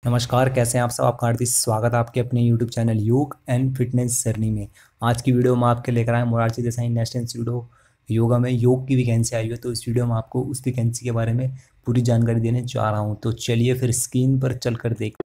नमस्कार, कैसे हैं आप सब। आपका हार्दिक स्वागत है आपके अपने यूट्यूब चैनल योग एंड फिटनेस जर्नी में। आज की वीडियो में आपके लेकर आए Morarji Desai national institute of yoga में योग की वैकेंसी आई हुई है। तो इस वीडियो में आपको उस वैकेंसी के बारे में पूरी जानकारी देने जा रहा हूं। तो चलिए फिर स्क्रीन पर चलकर देखते।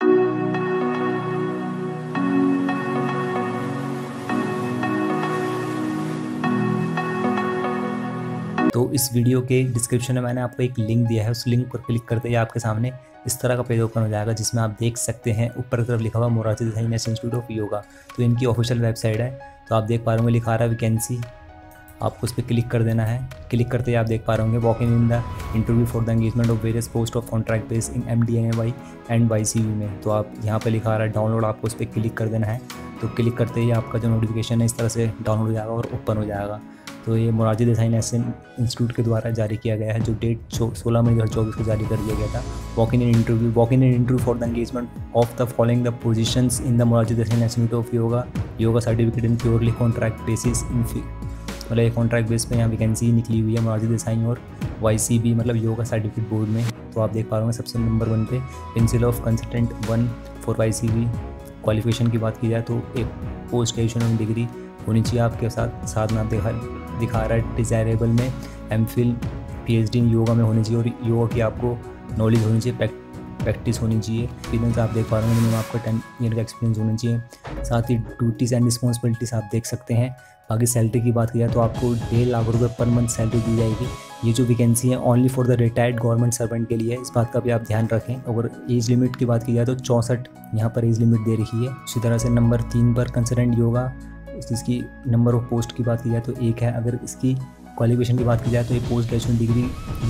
तो इस वीडियो के डिस्क्रिप्शन में मैंने आपको एक लिंक दिया है, उस लिंक पर क्लिक करते ही आपके सामने इस तरह का पेज ओपन हो जाएगा, जिसमें आप देख सकते हैं ऊपर की तरफ लिखा हुआ Morarji Desai national institute of yoga. तो इनकी ऑफिशियल वेबसाइट है। तो आप देख पा रहे होंगे लिखा रहा है वैकेंसी, आपको उस पर क्लिक कर देना है। क्लिक करते ही आप देख पा रहे होंगे walking in the interview for the engagement of various post of contract base in MDNAY and YCV में। तो आप यहाँ पे लिखा रहा है डाउनलोड, आपको उस पर क्लिक कर देना है। तो क्लिक करते ही आपका जो नोटिफिकेशन है इस तरह से डाउनलोड हो जाएगा और ओपन हो जाएगा। तो ये मोरारजी देसाई नेशनल इंस्टीट्यूट के द्वारा जारी किया गया है, जो डेट 16 मई 2024 को जारी कर दिया गया था। Walk in interview for the engagement of the following the positions in the Morarji Desai national institute of yoga certificate in purely contract basis मतलब एक कॉन्ट्रैक्ट बेस पे यहाँ वैकेंसी निकली हुई है मोरारजी देसाई और YCB मतलब योगा सर्टिफिकेट बोर्ड में। तो आप देख पा रहे होंगे सबसे नंबर 1 पे pencil of consultant 1 for YCB। Qualification की बात की जाए तो एक पोस्ट ग्रेजुएशन डिग्री होनी चाहिए आपके साथ में आप दिखा रहा है डिज़ायरेबल में MPhil PhD इन योगा में होनी चाहिए और योगा की आपको नॉलेज होनी चाहिए, प्रैक्टिस होनी चाहिए। एक्सपीरियंस आप देख पा रहे हैं मिनिमम आपको 10 ईयर का एक्सपीरियंस होना चाहिए। साथ ही ड्यूटीज़ एंड रिस्पॉन्सिबिलिटीज़ आप देख सकते हैं। बाकी सैलरी की बात की जाए तो आपको 1.5 लाख रुपये पर मंथ सैलरी दी जाएगी। ये जो वैकेंसी है only for the retired government servant के लिए है, इस बात का भी आप ध्यान रखें। अगर एज लिमिट की बात की जाए तो 64 यहाँ पर एज लिमिट दे रखी है। इसी तरह से नंबर 3 पर कंसल्टेंट योगा, जिसकी नंबर ऑफ पोस्ट की बात की जाए तो 1 है। अगर इसकी क्वालिफिकेशन की बात की जाए तो एक post graduation degree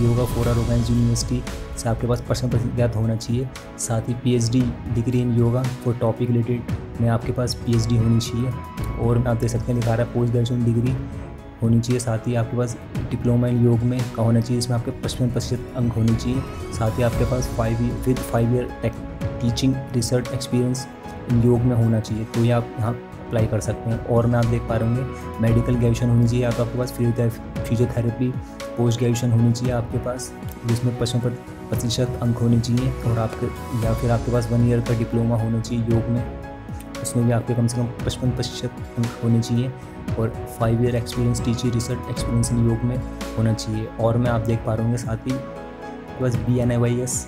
yoga for organised university से आपके पास पर्सनल प्रतिज्ञात होना चाहिए। साथ ही PhD degree in yoga for topic related में आपके पास PhD होनी चाहिए। और आप देख सकते हैं लिखा रहा है पोस्ट ग्रेजुएशन डिग्री होनी चाहिए। साथ ही आपके पास डिप्लोमा इन योग में का होना चाहिए, इसमें आपके 55% अंक होने चाहिए। साथ ही आपके पास 5 year teaching research experience in योग में होना चाहिए। तो ये आप यहाँ अप्लाई कर सकते हैं। और मैं आप देख पा रहे होंगे मेडिकल ग्रेजुएशन होनी चाहिए, या तो आपके पास फिजियोथेरेपी पोस्ट ग्रेजुएशन होनी चाहिए आपके पास, जिसमें 55% अंक होने चाहिए। और या फिर आपके पास 1 ईयर का डिप्लोमा होना चाहिए योग में, उसमें भी आपके कम से कम 55% अंक होने चाहिए। और 5 year experience teaching research experience in योग में होना चाहिए। और मैं आप देख पा रहे होंगे साथ ही आपके पास BNAYS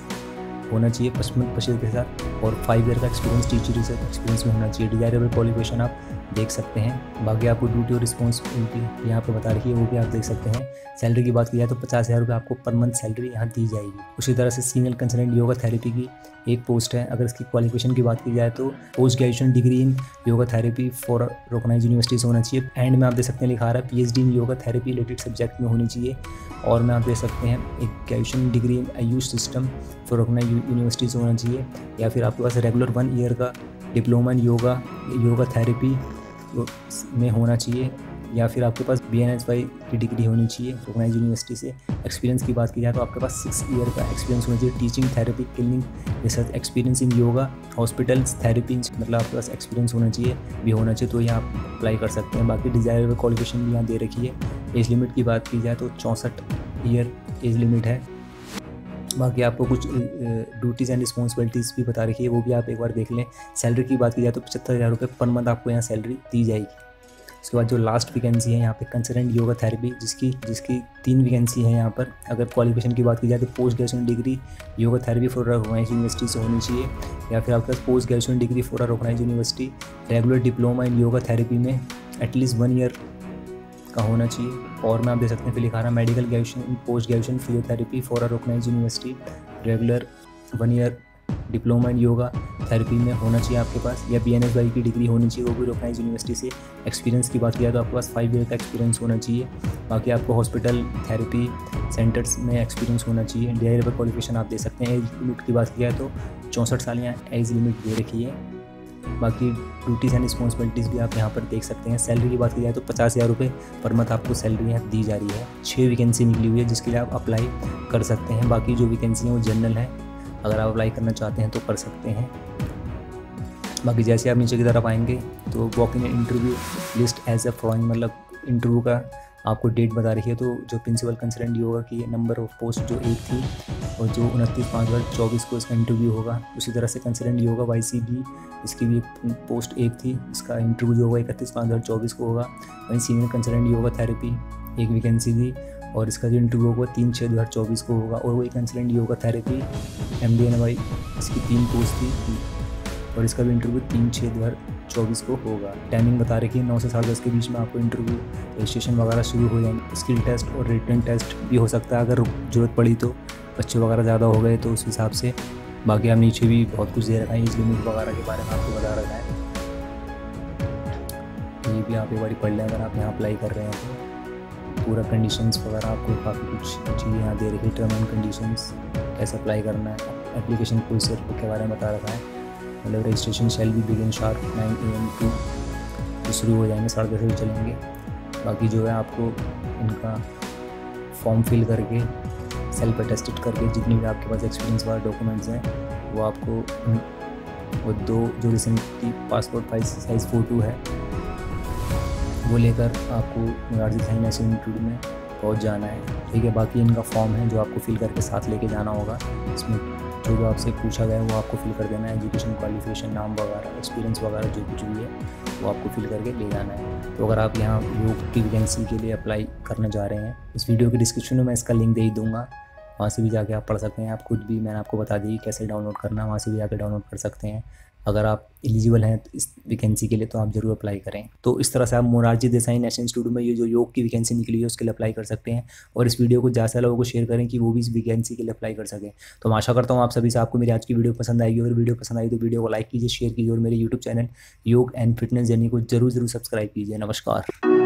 होना चाहिए 55% के साथ, और 5 ईयर का एक्सपीरियंस टीचिंग रिसर्च एक्सपीरियंस में होना चाहिए। डिजायरेबल क्वालिफिकेशन आप देख सकते हैं। बाकी आपको ड्यूटी और रिस्पॉन्सिबिलिटी यहाँ पे बता रखी है, वो भी आप देख सकते हैं। सैलरी की बात की जाए तो 50,000 रुपये आपको पर मंथ सैलरी यहाँ दी जाएगी। उसी तरह से सीनियर कंसल्टेंट योगा थेरेपी की एक पोस्ट है। अगर इसकी क्वालिफिकेशन की बात की जाए तो post graduation degree in yoga therapy for recognised university से होना चाहिए। एंड में आप देख सकते हैं लिखा रहा है PhD इन योगा थेरेपी रिलेटेड सब्जेक्ट में होनी चाहिए। और में आप देख सकते हैं एक graduation degree in Ayush system for recognised university से होना चाहिए। या फिर आपके पास रेगुलर 1 ईयर का डिप्लोमा इन योगा थेरेपी में होना चाहिए। या फिर आपके पास BNSY की डिग्री होनी चाहिए रिकॉग्नाइज्ड यूनिवर्सिटी से। एक्सपीरियंस की बात की जाए तो आपके पास 6 ईयर का एक्सपीरियंस होना चाहिए। Teaching therapy clinic research experience in yoga hospitals therapy मतलब आपके पास एक्सपीरियंस होना चाहिए। तो यहाँ आप अप्लाई कर सकते हैं। बाकी डिजायरेबल क्वालिफिकेशन भी यहाँ दे रखी है। एज लिमिट की बात की जाए तो 64 ईयर एज लिमिट है। बाकी आपको कुछ ड्यूटीज़ एंड रिस्पॉन्सिबिलिटीज़ भी बता रखी है, वो भी आप एक बार देख लें। सैलरी की बात की जाए तो 75,000 रुपये पर मंथ आपको यहाँ सैलरी दी जाएगी। उसके बाद जो लास्ट वैकेंसी है यहाँ पे कंसल्टेंट योगा थेरेपी, जिसकी 3 वैकेंसी है यहाँ पर। अगर क्वालिफिकेशन की बात की जाए तो post graduation degree yoga therapy for recognised university से होनी चाहिए। या फिर आपके पास post graduation degree for recognised university regular diploma in yoga therapy में एटलीस्ट 1 ईयर का होना चाहिए। और मैं आप देख सकते हैं फिर लिखा रहा medical graduation in post graduation physiotherapy for recognised university regular 1 year diploma in yoga therapy में होना चाहिए आपके पास। या BNSY की डिग्री होनी चाहिए, वो भी रिकॉग्नाइज्ड यूनिवर्सिटी से। एक्सपीरियंस की बात किया तो आपके पास 5 ईयर का एक्सपीरियंस होना चाहिए। बाकी आपको हॉस्पिटल थेरेपी सेंटर्स में एक्सपीरियंस होना चाहिए। डिजायरेबल क्वालिफिकेशन आप दे सकते हैं। एज लिमिट की बात किया तो 64 साल यहाँ एज लिमिट दे रखी है। बाकी ड्यूटीज़ एंड रिस्पॉन्सिबिलिटीज़ भी आप यहाँ पर देख सकते हैं। सैलरी की बात की जाए तो 50,000 रुपये पर मंथ आपको सैलरी यहाँ दी जा रही है। 6 वैकेंसी निकली हुई है जिसके लिए आप अप्लाई कर सकते हैं। बाकी जो वैकेंसी है वो जनरल है, अगर आप अप्लाई करना चाहते हैं तो कर सकते हैं। बाकी जैसे आप नीचे की तरफ आएंगे तो walk in interview list as a following मतलब इंटरव्यू का आपको डेट बता रखी है। तो जो प्रिंसिपल कंसल्टेंट योगा की नंबर ऑफ पोस्ट जो 1 थी और जो 29/5/2024 को इसका इंटरव्यू होगा। उसी तरह से कंसल्टेंट योगा YC भी, इसकी भी एक पोस्ट 1 थी, इसका इंटरव्यू जो होगा 31/5/2024 को होगा। वहीं सीनियर कंसल्टेंट योगा थेरेपी एक वैकेंसी थी और इसका जो इंटरव्यू होगा 3/6/2024 को होगा। और वही कंसल्टेंट योगा थेरेपी MDNY, इसकी 3 पोस्ट थी और इसका भी इंटरव्यू 3/6/2024 को होगा। टाइमिंग बता रखी है 9 से 10:30 के बीच में आपको इंटरव्यू रजिस्ट्रेशन वगैरह शुरू हो जाएंगे। स्किल टेस्ट और रिटन टेस्ट भी हो सकता है अगर ज़रूरत पड़ी तो, बच्चे वगैरह ज़्यादा हो गए तो उस हिसाब से। बाकी आप नीचे भी बहुत कुछ दे रखा है, एज लिमिट वगैरह के बारे में आपको बता रखा है। ये भी आप एक बार पढ़ लें अगर आप यहाँ अप्लाई कर रहे हैं तो। पूरा कंडीशंस वगैरह आपको काफ़ी कुछ चीज़ें यहाँ दे रखी है, टर्म एंड कंडीशंस, कैसे अप्लाई करना है, एप्लीकेशन प्रोसीजर के बारे में बता रखा है। मतलब रजिस्ट्रेशन शैल भी बिगिन शार्प 9 AM टू शुरू हो जाएंगे, 10:30 बजे चलेंगे। बाकी जो है आपको इनका फॉर्म फिल करके सेल्फ अटेस्टेड करके जितनी भी आपके पास एक्सपीरियंस वाले डॉक्यूमेंट्स हैं वो आपको, वो 2 जो रिसेंटली पासपोर्ट साइज़ फ़ोटो है वो लेकर आपको मोरारजी देसाई नेशनल इंस्टीट्यूट में पहुंच जाना है। ठीक है, बाकी इनका फॉर्म है जो आपको फिल करके साथ लेके जाना होगा। इसमें जो आपसे पूछा गया है वो आपको फिल कर देना है, एजुकेशन क्वालिफिकेशन, नाम वगैरह, एक्सपीरियंस वगैरह जो कुछ भी है वो आपको फिल करके ले जाना है। तो अगर आप यहाँ योग की वैकेंसी के लिए अप्लाई करने जा रहे हैं, इस वीडियो के डिस्क्रिप्शन में मैं इसका लिंक दे ही दूँगा, वहाँ से भी जाके आप पढ़ सकते हैं। आप खुद भी, मैंने आपको बता दी कैसे डाउनलोड करना, वहाँ से भी जाकर डाउनलोड कर सकते हैं। अगर आप एलिजिबल हैं तो इस वैकेंसी के लिए तो आप ज़रूर अप्लाई करें। तो इस तरह से आप मोरारजी देसाई नेशनल इंस्टीट्यूट में ये जो योग की वैकेंसी निकली है उसके लिए अप्लाई कर सकते हैं। और इस वीडियो को ज़्यादा से लोगों को शेयर करें कि वो भी इस वैकेंसी के लिए अप्लाई कर सकें। तो मैं आशा करता हूँ आप सभी से आपको मेरी आज की वीडियो पसंद आएगी। अगर वीडियो पसंद आई तो वीडियो को लाइक कीजिए, शेयर कीजिए और मेरे यूट्यूब चैनल योग एंड फिटनेस जर्नी को जरूर सब्सक्राइब कीजिए। नमस्कार।